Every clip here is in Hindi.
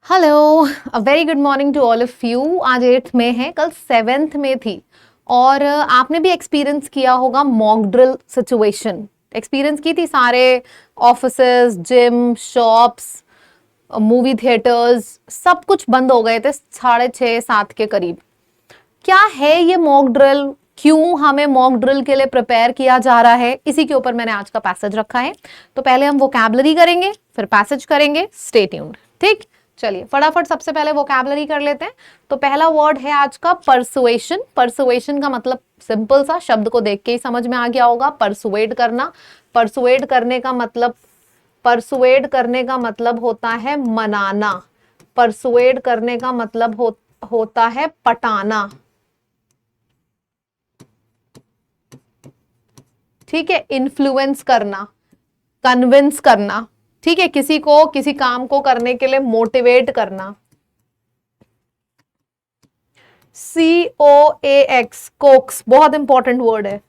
Hello, a very good morning to all of you. आज 8th में है, कल 7th में थी और आपने भी एक्सपीरियंस किया होगा मॉक ड्रिल सिचुएशन। एक्सपीरियंस की थी सारे offices, gym, shops, movie theatres, सब कुछ बंद हो गए थे 6:30-7 के करीब। क्या है ये मॉक ड्रिल, क्यों हमें मॉक ड्रिल के लिए प्रिपेयर किया जा रहा है, इसी के ऊपर मैंने आज का पैसेज रखा है। तो पहले हम वोकैबुलरी करेंगे, फिर पैसेज करेंगे। Stay tuned. ठीक, चलिए फटाफट सबसे पहले वोकैबुलरी कर लेते हैं। तो पहला वर्ड है आज का परसुएशन। परसुएशन का मतलब सिंपल सा, शब्द को देख के ही समझ में आ गया होगा, परसुएड करना। परसुएड करने का मतलब, परसुएड करने का मतलब होता है मनाना। परसुएड करने का मतलब होता है पटाना। ठीक है, इन्फ्लुएंस करना, कन्विंस करना। ठीक है, किसी को किसी काम को करने के लिए मोटिवेट करना। COAX, कोक्स, बहुत इंपॉर्टेंट वर्ड है।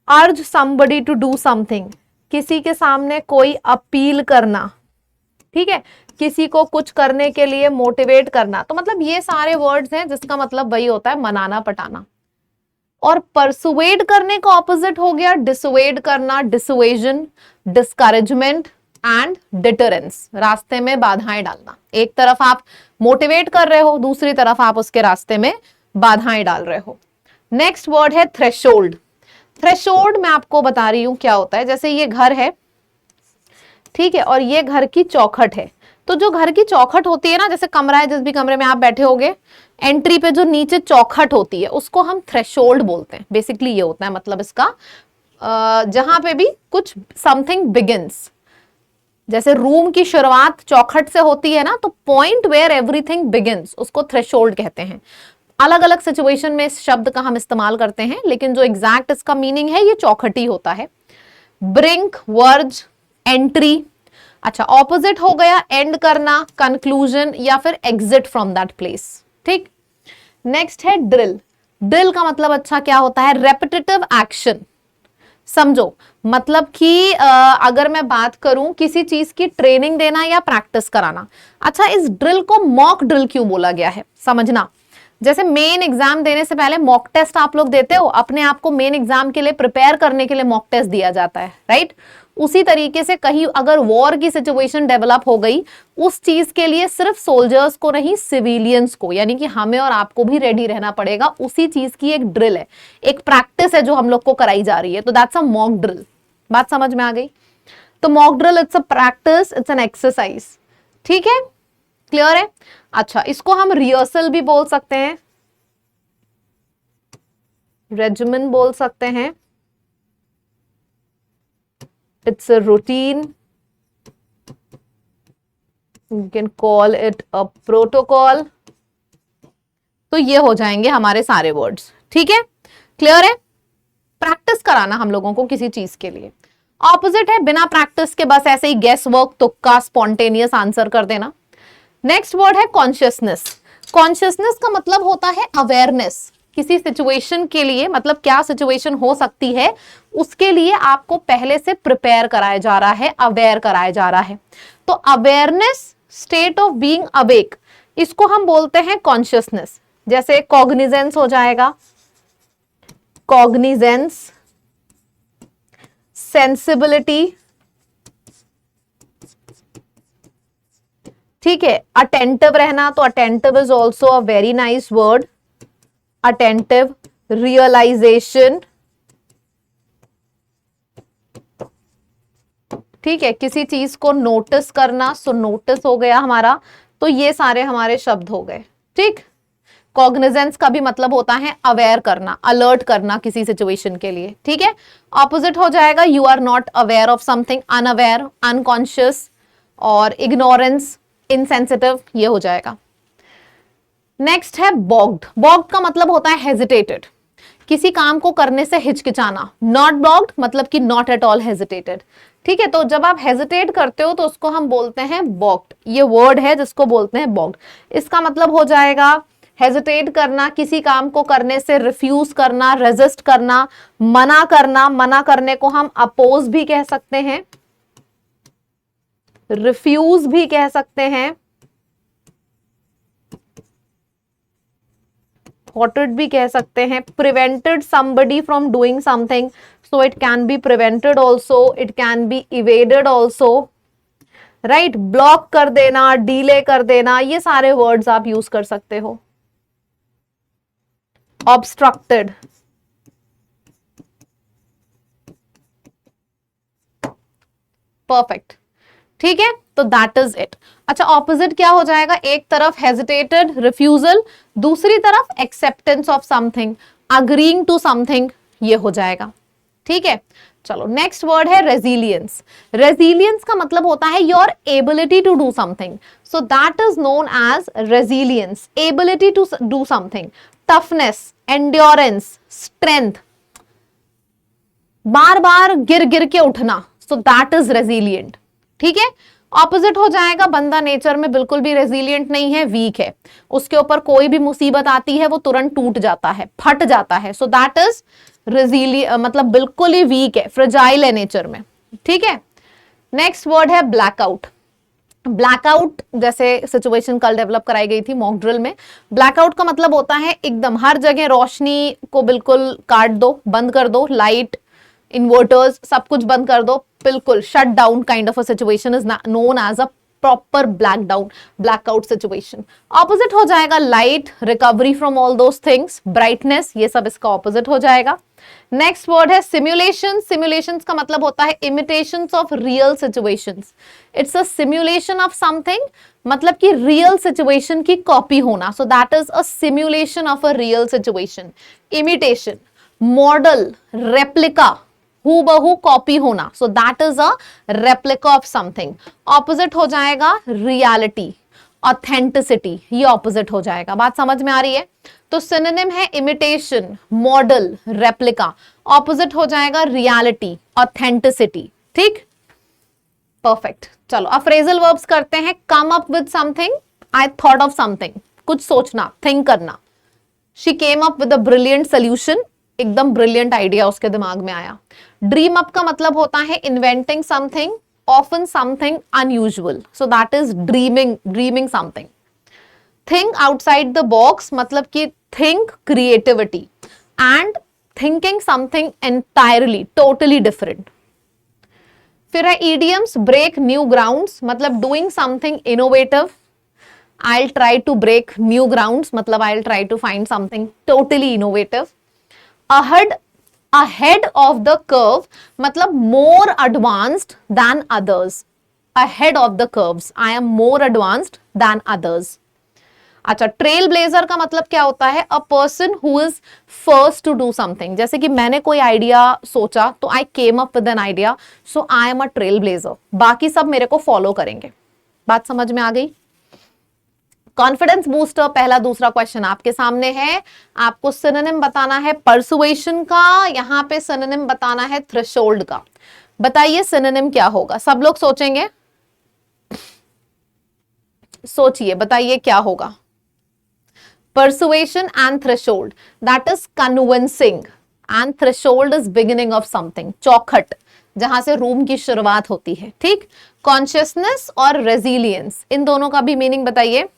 अर्ज समबडी टू डू समथिंग, किसी के सामने कोई अपील करना। ठीक है, किसी को कुछ करने के लिए मोटिवेट करना। तो मतलब ये सारे वर्ड्स हैं जिसका मतलब वही होता है मनाना, पटाना। और परसुएड करने का ऑपोजिट हो गया डिसुएड करना, डिसुएजन, डिस्करेजमेंट एंड डिटरेंस, रास्ते में बाधाएं डालना। एक तरफ आप मोटिवेट कर रहे हो, दूसरी तरफ आप उसके रास्ते में बाधाएं डाल रहे हो। नेक्स्ट वर्ड है थ्रेशोल्ड। थ्रेशोल्ड मैं आपको बता रही हूं क्या होता है। जैसे ये घर है, ठीक है, और ये घर की चौखट है। तो जो घर की चौखट होती है ना, जैसे कमरा है, जिस भी कमरे में आप बैठे होगे, एंट्री पे जो नीचे चौखट होती है उसको हम थ्रेशोल्ड बोलते हैं। बेसिकली ये होता है मतलब इसका, जहां पे भी कुछ समथिंग बिगिंस। जैसे रूम की शुरुआत चौखट से होती है ना, तो पॉइंट वेयर एवरीथिंग बिगिंस, उसको थ्रेशोल्ड कहते हैं। अलग अलग सिचुएशन में इस शब्द का हम इस्तेमाल करते हैं, लेकिन जो एग्जैक्ट इसका मीनिंग है ये चौखट ही होता है। Brink, verge, entry. अच्छा, ऑपोजिट हो गया एंड करना, कंक्लूजन या फिर एग्जिट फ्रॉम दैट प्लेस। ठीक, नेक्स्ट है ड्रिल। ड्रिल का मतलब अच्छा क्या होता है, रेपिटेटिव एक्शन। समझो, मतलब कि अगर मैं बात करूं किसी चीज की ट्रेनिंग देना या प्रैक्टिस कराना। अच्छा, इस ड्रिल को मॉक ड्रिल क्यों बोला गया है, समझना। जैसे मेन एग्जाम देने से पहले मॉक टेस्ट आप लोग देते हो, अपने आप को मेन एग्जाम के लिए प्रिपेयर करने के लिए मॉक टेस्ट दिया जाता है, राइट। उसी तरीके से कहीं अगर वॉर की सिचुएशन डेवलप हो गई, उस चीज के लिए सिर्फ सोल्जर्स को नहीं, सिविलियंस को, यानी कि हमें और आपको भी रेडी रहना पड़ेगा। उसी चीज की एक ड्रिल है, एक प्रैक्टिस है जो हम लोग को कराई जा रही है। तो दैट्स अ मॉक ड्रिल। बात समझ में आ गई। तो mock drill it's a practice, it's an exercise. ठीक है, क्लियर है। अच्छा, इसको हम रिहर्सल भी बोल सकते हैं, रेजिमेंट बोल सकते हैं, it's a routine, you can call it a protocol. तो ये हो जाएंगे हमारे सारे वर्ड्स। ठीक है, क्लियर है। प्रैक्टिस कराना हम लोगों को किसी चीज के लिए। ऑपोजिट है बिना प्रैक्टिस के बस ऐसे ही गेस वर्क, तुक्का, स्पॉन्टेनियस आंसर कर देना। नेक्स्ट वर्ड है कॉन्शियसनेस। कॉन्शियसनेस का मतलब होता है अवेयरनेस। किसी सिचुएशन के लिए, मतलब क्या सिचुएशन हो सकती है, उसके लिए आपको पहले से प्रिपेयर कराया जा रहा है, अवेयर कराया जा रहा है। तो awareness, state of being awake, इसको हम बोलते हैं कॉन्शियसनेस। जैसे कॉग्निजेंस हो जाएगा, कॉग्निजेंस, सेंसिबिलिटी। ठीक है, अटेंटिव रहना, तो attentive is also a very nice word, attentive. Realization, ठीक है, किसी चीज को नोटिस करना, सो नोटिस हो गया हमारा। तो ये सारे हमारे शब्द हो गए। ठीक, कॉग्निजेंस का भी मतलब होता है अवेयर करना, अलर्ट करना किसी सिचुएशन के लिए। ठीक है, ऑपोजिट हो जाएगा you are not aware of something, unaware, unconscious, और इग्नोरेंस, इनसेंसिटिव, ये हो जाएगा। नेक्स्ट है बॉग्ड। बॉग्ड का मतलब होता है हेजिटेटेड, किसी काम को करने से हिचकिचाना। नॉट बॉग्ड मतलब कि नॉट एट ऑल हेजिटेटेड। ठीक है, तो जब आप हेजिटेट करते हो तो उसको हम बोलते हैं बॉग्ड। ये वर्ड है जिसको बोलते हैं बॉग्ड। इसका मतलब हो जाएगा हेजिटेट करना, किसी काम को करने से रिफ्यूज करना, रेजिस्ट करना, मना करना। मना करने को हम अपोज भी कह सकते हैं, रिफ्यूज भी कह सकते हैं, थॉटेड भी कह सकते हैं, prevented somebody from doing something, so it can be prevented also, it can be evaded also, right block कर देना, डीले कर देना, ये सारे वर्ड्स आप यूज कर सकते हो। ऑब्स्ट्रक्टेड, परफेक्ट, ठीक है, तो दैट इज इट। अच्छा ऑपोजिट क्या हो जाएगा, एक तरफ हेजिटेटेड रिफ्यूजल, दूसरी तरफ acceptance of something, agreeing to something, ये हो जाएगा, ठीक है। चलो नेक्स्ट वर्ड है रेजिलियंस। रेजिलियंस का मतलब होता है your ability to do something, so that is known as resilience, ability to do something, toughness, endurance, strength, बार बार गिर गिर के उठना, सो दैट इज रेजिलियंट, ठीक है। ऑपोजिट हो जाएगा, बंदा नेचर में बिल्कुल भी रेजिलियंट नहीं है, वीक है, उसके ऊपर कोई भी मुसीबत आती है वो तुरंत टूट जाता है, फट जाता है, सो दैट इज मतलब बिल्कुल ही वीक है, फ्रेजाइल है नेचर में, ठीक है। नेक्स्ट वर्ड है ब्लैकआउट। ब्लैकआउट जैसे सिचुएशन कल डेवलप कराई गई थी मॉक ड्रिल में, ब्लैकआउट का मतलब होता है एकदम हर जगह रोशनी को बिल्कुल काट दो, बंद कर दो, लाइट, इन्वर्टर्स सब कुछ बंद कर दो, बिल्कुल shut down kind of a situation is known as a proper blackout situation. Opposite हो जाएगा light, recovery from all those things, brightness, ये सब इसका ऑपोजिट हो जाएगा। नेक्स्ट वर्ड है सिमुलेशन। सिमुलेशंस का मतलब होता है imitations of real situations, it's a simulation of something, मतलब कि रियल सिचुएशन की कॉपी होना, so that is a simulation of a real situation. Imitation, model, replica, हूबहू कॉपी होना, so that is a replica of something. Opposite हो जाएगा रियलिटी, ऑथेंटिसिटी, ये ऑपोजिट हो जाएगा। बात समझ में आ रही है? तो सिनोनिम है इमिटेशन, मॉडल, रेप्लिका, ऑपोजिट हो जाएगा रियलिटी, ऑथेंटिसिटी, ठीक, परफेक्ट। चलो अब फ्रेजल वर्ब्स करते हैं। Come up with something, I thought of something, कुछ सोचना, थिंक करना। She came up with a brilliant solution, एकदम ब्रिलियंट आइडिया उसके दिमाग में आया। ड्रीम अप का मतलब होता है inventing something, often something unusual, so that is dreaming something. Think outside the box मतलब कि think creativity and thinking something entirely totally different. फिर है idioms, break new grounds मतलब doing something innovative. I'll try to break new grounds मतलब I'll try to find something totally innovative. Ahead of the curve मतलब more advanced than others. Ahead of the curves, I am more advanced than others. अच्छा, ट्रेल ब्लेजर का मतलब क्या होता है? A person who is first to do something. जैसे कि मैंने कोई आइडिया सोचा तो I came up with an idea, so I am a trail blazer, बाकी सब मेरे को फॉलो करेंगे। बात समझ में आ गई? कॉन्फिडेंस बूस्टर, पहला दूसरा क्वेश्चन आपके सामने है। आपको सिनोनिम बताना है परसुएशन का, यहां पे सिनोनिम बताना है थ्रेशोल्ड का। बताइए सिनोनिम क्या होगा? सब लोग सोचेंगे, सोचिए, बताइए क्या होगा? Persuasion and threshold, that is convincing, and threshold is beginning of something, चौखट, जहां से रूम की शुरुआत होती है, ठीक। कॉन्शियसनेस और रेजिलियंस, इन दोनों का भी मीनिंग बताइए,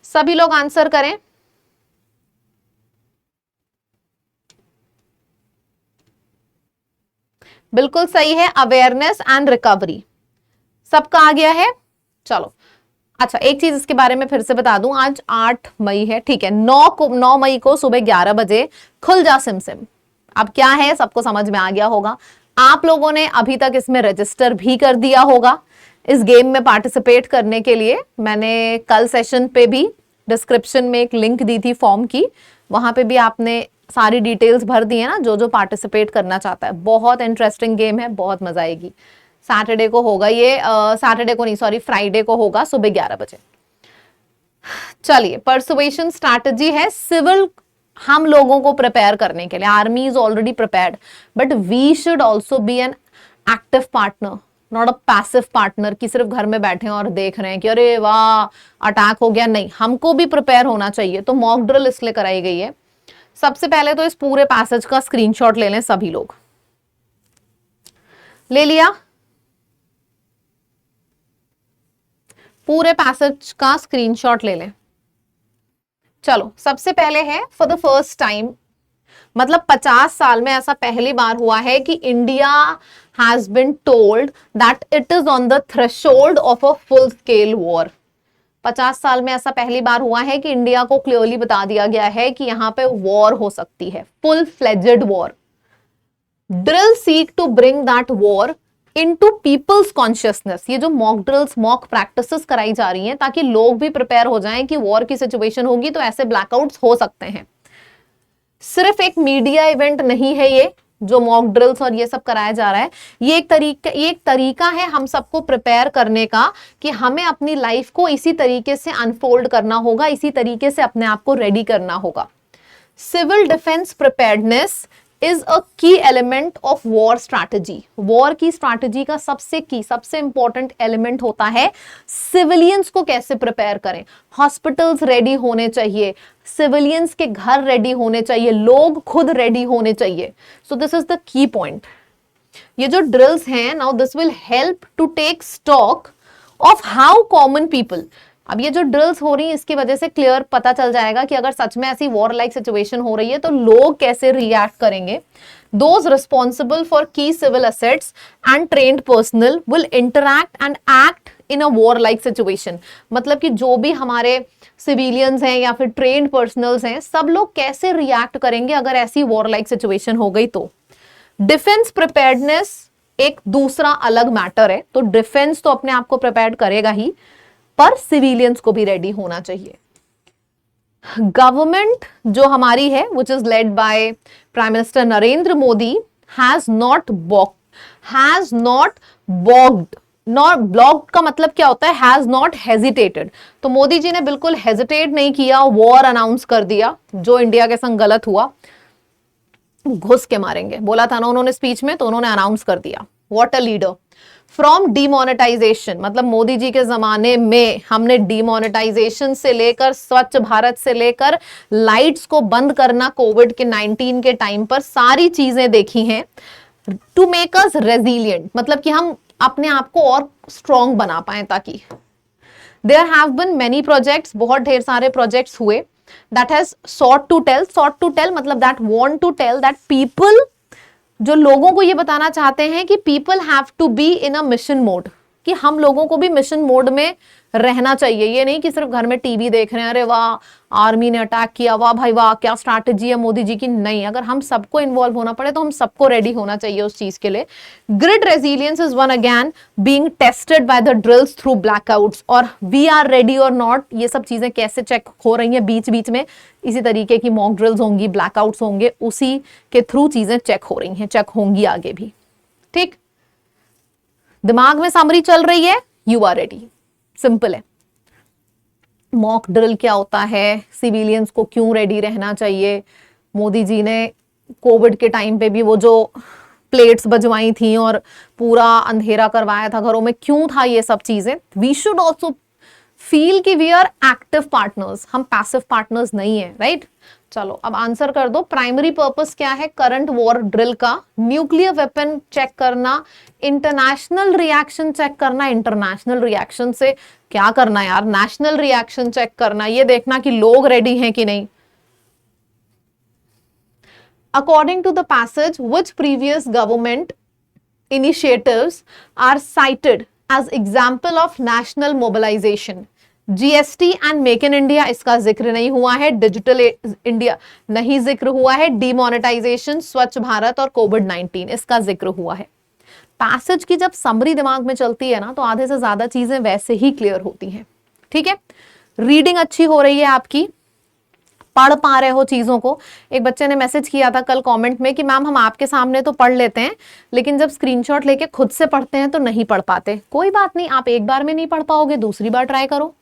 सभी लोग आंसर करें। बिल्कुल सही है, अवेयरनेस एंड रिकवरी, सबका आ गया है। चलो अच्छा, एक चीज इसके बारे में फिर से बता दूं, आज 8 मई है, ठीक है। 9 मई को सुबह 11 बजे खुल जा सिमसिम। अब क्या है, सबको समझ में आ गया होगा। आप लोगों ने अभी तक इसमें रजिस्टर भी कर दिया होगा। इस गेम में पार्टिसिपेट करने के लिए मैंने कल सेशन पे भी डिस्क्रिप्शन में एक लिंक दी थी फॉर्म की, वहां पे भी आपने सारी डिटेल्स भर दी है ना, जो जो पार्टिसिपेट करना चाहता है। बहुत इंटरेस्टिंग गेम है, बहुत मजा आएगी। सैटरडे को होगा ये, सैटरडे को नहीं, सॉरी, फ्राइडे को होगा सुबह 11 बजे। चलिए, परसुएशन स्ट्रैटेजी है सिविल हम लोगों को प्रिपेयर करने के लिए। Army is already prepared, but we should also be an active partner, not a passive partner कि सिर्फ घर में बैठे हैं और देख रहे हैं कि अरे वाह अटैक हो गया। नहीं, हमको भी प्रिपेयर होना चाहिए। तो मॉक ड्रिल इसलिए कराई गई है। सबसे पहले तो इस पूरे पैसेज का स्क्रीनशॉट ले लें सभी लोग। ले लिया? पूरे पैसेज का स्क्रीनशॉट ले लें। चलो सबसे पहले है फॉर द फर्स्ट टाइम, मतलब 50 साल में ऐसा पहली बार हुआ है कि India has been told that it is on the threshold of a full scale war. 50 साल में ऐसा पहली बार हुआ है कि इंडिया को क्लियरली बता दिया गया है कि यहां पे वॉर हो सकती है, full fledged war. Drill seek to bring that war into people's consciousness. ये जो मॉक ड्रिल्स, मॉक प्रैक्टिसेस कराई जा रही हैं ताकि लोग भी प्रिपेयर हो जाएं कि वॉर की सिचुएशन होगी तो ऐसे ब्लैकआउट्स हो सकते हैं। सिर्फ एक मीडिया इवेंट नहीं है ये जो मॉक ड्रिल्स और ये सब कराया जा रहा है, ये एक तरीका है हम सबको प्रिपेयर करने का कि हमें अपनी लाइफ को इसी तरीके से अनफोल्ड करना होगा, इसी तरीके से अपने आप को रेडी करना होगा। Civil defence preparedness is a key element of war strategy. War की स्ट्रैटेजी का सबसे इंपॉर्टेंट एलिमेंट होता है सिविलियंस को कैसे प्रिपेयर करें। हॉस्पिटल्स रेडी होने चाहिए, सिविलियंस के घर रेडी होने चाहिए, लोग खुद रेडी होने चाहिए। So this is the key point. ये जो ड्रिल्स हैं now, this will help to take stock of how common people. अब ये जो ड्रिल्स हो रही है इसकी वजह से क्लियर पता चल जाएगा कि अगर सच में ऐसी वॉर लाइक सिचुएशन हो रही है तो लोग कैसे रिएक्ट करेंगे। Those responsible for key civil assets and trained personnel will interact and act in a war like situation. मतलब कि जो भी हमारे सिविलियंस हैं या फिर ट्रेन्ड पर्सनल्स हैं, सब लोग कैसे रिएक्ट करेंगे अगर ऐसी वॉर लाइक सिचुएशन हो गई तो। डिफेंस प्रिपेयर्डनेस एक दूसरा अलग मैटर है, तो डिफेंस तो अपने आप को प्रिपेयर करेगा ही, पर सिविलियंस को भी रेडी होना चाहिए। गवर्नमेंट जो हमारी है which is led by prime minister Narendra Modi has not blocked का मतलब क्या होता है, हैज नॉट हेजिटेटेड। तो मोदी जी ने बिल्कुल हेजिटेट नहीं किया, वॉर अनाउंस कर दिया। जो इंडिया के संग गलत हुआ घुस के मारेंगे बोला था ना उन्होंने स्पीच में, तो उन्होंने अनाउंस कर दिया। What a leader. From demonetization, मतलब मोदी जी के जमाने में हमने डीमोनेटाइजेशन से लेकर स्वच्छ भारत से लेकर लाइट्स को बंद करना कोविड के 19 के टाइम पर सारी चीजें देखी हैं। टू मेक अस रेजिलिएंट, मतलब कि हम अपने आप को और स्ट्रॉन्ग बना पाए। ताकि there have been many projects, बहुत ढेर सारे प्रोजेक्ट्स हुए that has sought to tell मतलब that want to tell that people, जो लोगों को ये बताना चाहते हैं कि people have to be in a mission mode, कि हम लोगों को भी मिशन मोड में रहना चाहिए। ये नहीं कि सिर्फ घर में टीवी देख रहे हैं, अरे वाह आर्मी ने अटैक किया, वाह भाई वाह क्या स्ट्रैटेजी है मोदी जी की। नहीं, अगर हम सबको इन्वॉल्व होना पड़े तो हम सबको रेडी होना चाहिए उस चीज के लिए। Grid resilience is one again being tested by the drills through blackouts, और वी आर रेडी और नॉट, ये सब चीजें कैसे चेक हो रही हैं बीच बीच में। इसी तरीके की मॉक ड्रिल्स होंगी, ब्लैकआउट्स होंगे, उसी के थ्रू चीजें चेक हो रही हैं, चेक होंगी आगे भी। ठीक, दिमाग में समरी चल रही है, यू आर रेडी। सिंपल है। मॉक ड्रिल क्या होता है, सिविलियंस को क्यों रेडी रहना चाहिए, मोदी जी ने कोविड के टाइम पे भी वो जो प्लेट्स बजवाई थी और पूरा अंधेरा करवाया था घरों में, क्यों था ये सब चीजें। वी शुड ऑल्सो फील कि वी आर एक्टिव पार्टनर्स, हम पैसिव पार्टनर्स नहीं है, राइट। चलो अब आंसर कर दो। प्राइमरी पर्पस क्या है करंट वॉर ड्रिल का? न्यूक्लियर वेपन चेक करना, इंटरनेशनल रिएक्शन चेक करना। इंटरनेशनल रिएक्शन से क्या करना यार, नेशनल रिएक्शन चेक करना, ये देखना कि लोग रेडी हैं कि नहीं। According to the passage, which previous government initiatives are cited as example of national mobilisation? GST and make in India, इसका जिक्र नहीं हुआ है। डिजिटल इंडिया नहीं जिक्र हुआ है। डीमोनेटाइजेशन, स्वच्छ भारत और कोविड-19 इसका जिक्र हुआ है। पैसेज की जब समरी दिमाग में चलती है ना तो आधे से ज्यादा चीजें वैसे ही क्लियर होती हैं। ठीक है, रीडिंग अच्छी हो रही है आपकी, पढ़ पा रहे हो चीजों को। एक बच्चे ने मैसेज किया था कल कमेंट में कि मैम हम आपके सामने तो पढ़ लेते हैं लेकिन जब स्क्रीनशॉट लेके खुद से पढ़ते हैं तो नहीं पढ़ पाते। कोई बात नहीं, आप एक बार में नहीं पढ़ पाओगे, दूसरी बार ट्राई करो।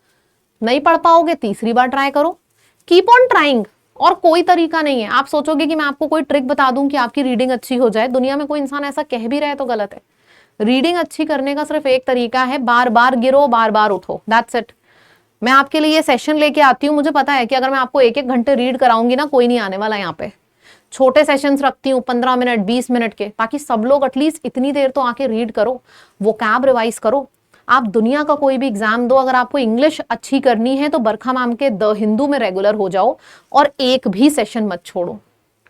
नहीं पढ़ पाओगे, तीसरी बार ट्राई करो। Keep on trying. और कोई तरीका नहीं है। आप सोचोगे कि मैं आपको कोई ट्रिक बता दूं कि आपकी रीडिंग अच्छी हो जाए, दुनिया में कोई इंसान ऐसा कह भी रहा है तो गलत है। रीडिंग अच्छी करने का सिर्फ एक तरीका है, बार बार गिरो, बार बार उठो, दैट्स इट। मैं आपके लिए ये सेशन लेके आती हूँ, मुझे पता है कि अगर मैं आपको एक एक घंटे रीड कराऊंगी ना, कोई नहीं आने वाला यहाँ पे। छोटे सेशंस रखती हूँ 15 मिनट 20 मिनट के, ताकि सब लोग एटलीस्ट इतनी देर तो आके रीड करो, वो कैब रिवाइज करो। आप दुनिया का कोई भी एग्जाम दो, अगर आपको इंग्लिश अच्छी करनी है तो बरखा मैम के द हिंदू में रेगुलर हो जाओ और एक भी सेशन मत छोड़ो,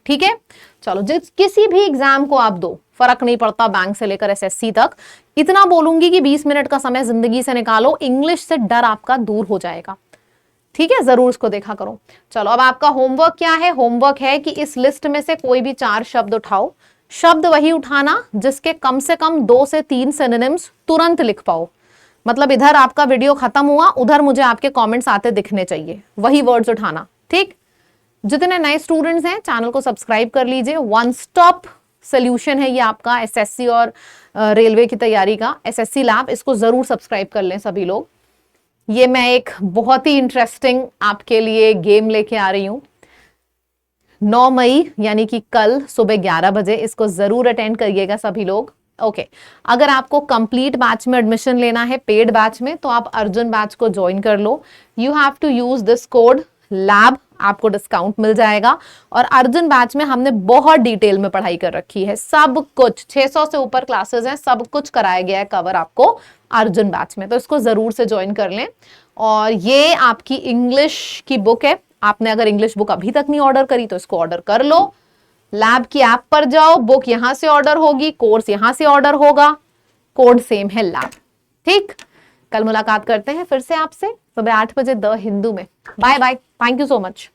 ठीक है। चलो, जिस किसी भी एग्जाम को आप दो, फर्क नहीं पड़ता, बैंक से लेकर एसएससी तक, इतना बोलूंगी कि 20 मिनट का समय जिंदगी से निकालो, इंग्लिश से डर आपका दूर हो जाएगा, ठीक है। जरूर इसको देखा करो। चलो, अब आपका होमवर्क क्या है? होमवर्क है कि इस लिस्ट में से कोई भी 4 शब्द उठाओ। शब्द वही उठाना जिसके कम से कम 2 से 3 सिनोनिम्स तुरंत लिख पाओ। मतलब इधर आपका वीडियो खत्म हुआ, उधर मुझे आपके कमेंट्स आते दिखने चाहिए, वही वर्ड्स उठाना, ठीक। जितने नए स्टूडेंट्स हैं चैनल को सब्सक्राइब कर लीजिए। वन स्टॉप सोल्यूशन है ये आपका एसएससी और रेलवे की तैयारी का, एसएससी लैब, इसको जरूर सब्सक्राइब कर लें सभी लोग। ये मैं एक बहुत ही इंटरेस्टिंग आपके लिए गेम लेके आ रही हूं 9 मई यानी कि कल सुबह 11 बजे, इसको जरूर अटेंड करिएगा सभी लोग। ओके, अगर आपको कंप्लीट बैच में एडमिशन लेना है, पेड बैच में, तो आप अर्जुन बैच को ज्वाइन कर लो। You have to use this code lab, आपको डिस्काउंट मिल जाएगा। और अर्जुन बैच में हमने बहुत डिटेल में पढ़ाई कर रखी है, सब कुछ 600 से ऊपर क्लासेस हैं, सब कुछ कराया गया है कवर आपको अर्जुन बैच में, तो इसको जरूर से ज्वाइन कर लें। और ये आपकी इंग्लिश की बुक है, आपने अगर इंग्लिश बुक अभी तक नहीं ऑर्डर करी तो इसको ऑर्डर कर लो। लैब की ऐप पर जाओ, बुक यहां से ऑर्डर होगी, कोर्स यहां से ऑर्डर होगा, कोड सेम है लैब, ठीक। कल मुलाकात करते हैं फिर से आपसे सुबह 8 बजे द हिंदू में। Bye bye, thank you so much.